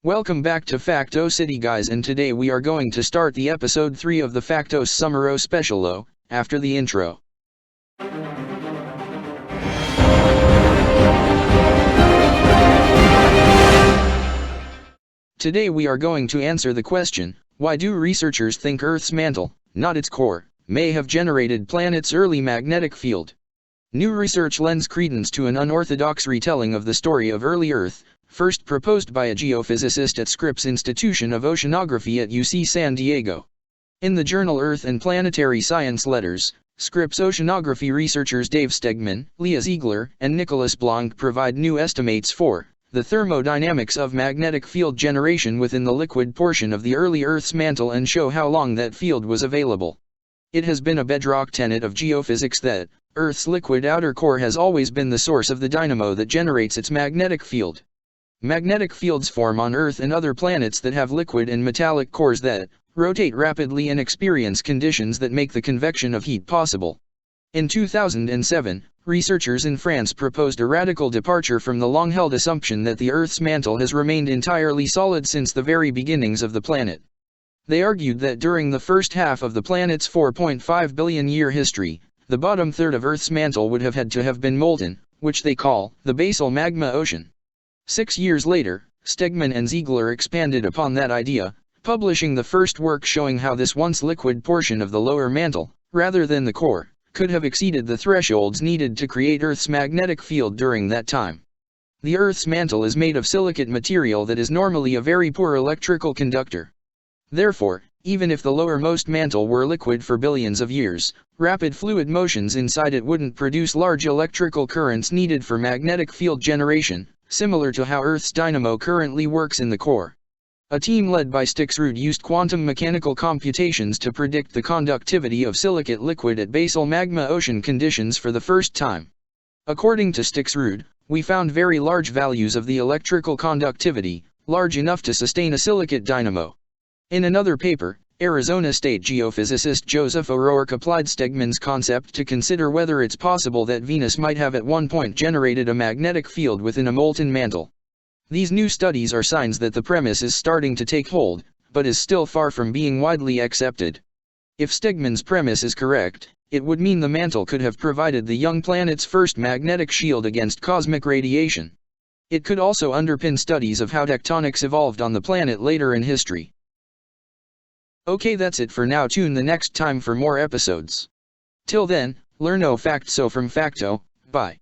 Welcome back to Facto City guys, and today we are going to start the episode 3 of the Factos Summer Special after the intro. Today we are going to answer the question, why do researchers think Earth's mantle, not its core, may have generated planet's early magnetic field? New research lends credence to an unorthodox retelling of the story of early Earth, first proposed by a geophysicist at Scripps Institution of Oceanography at UC San Diego. In the journal Earth and Planetary Science Letters, Scripps oceanography researchers Dave Stegman, Leah Ziegler, and Nicholas Blanc provide new estimates for the thermodynamics of magnetic field generation within the liquid portion of the early Earth's mantle and show how long that field was available. It has been a bedrock tenet of geophysics that Earth's liquid outer core has always been the source of the dynamo that generates its magnetic field. Magnetic fields form on Earth and other planets that have liquid and metallic cores that rotate rapidly and experience conditions that make the convection of heat possible. In 2007, researchers in France proposed a radical departure from the long-held assumption that the Earth's mantle has remained entirely solid since the very beginnings of the planet. They argued that during the first half of the planet's 4.5 billion year history, the bottom third of Earth's mantle would have had to have been molten, which they call the basal magma ocean. 6 years later, Stegman and Ziegler expanded upon that idea, publishing the first work showing how this once liquid portion of the lower mantle, rather than the core, could have exceeded the thresholds needed to create Earth's magnetic field during that time. The Earth's mantle is made of silicate material that is normally a very poor electrical conductor. Therefore, even if the lowermost mantle were liquid for billions of years, rapid fluid motions inside it wouldn't produce large electrical currents needed for magnetic field generation, similar to how Earth's dynamo currently works in the core. A team led by Stixrud used quantum mechanical computations to predict the conductivity of silicate liquid at basal magma ocean conditions for the first time. According to Stixrud, we found very large values of the electrical conductivity, large enough to sustain a silicate dynamo. In another paper, Arizona State geophysicist Joseph O'Rourke applied Stegman's concept to consider whether it's possible that Venus might have at one point generated a magnetic field within a molten mantle. These new studies are signs that the premise is starting to take hold, but is still far from being widely accepted. If Stegman's premise is correct, it would mean the mantle could have provided the young planet's first magnetic shield against cosmic radiation. It could also underpin studies of how tectonics evolved on the planet later in history. Okay, that's it for now. Tune the next time for more episodes. Till then, learn no facts from Facto. Bye.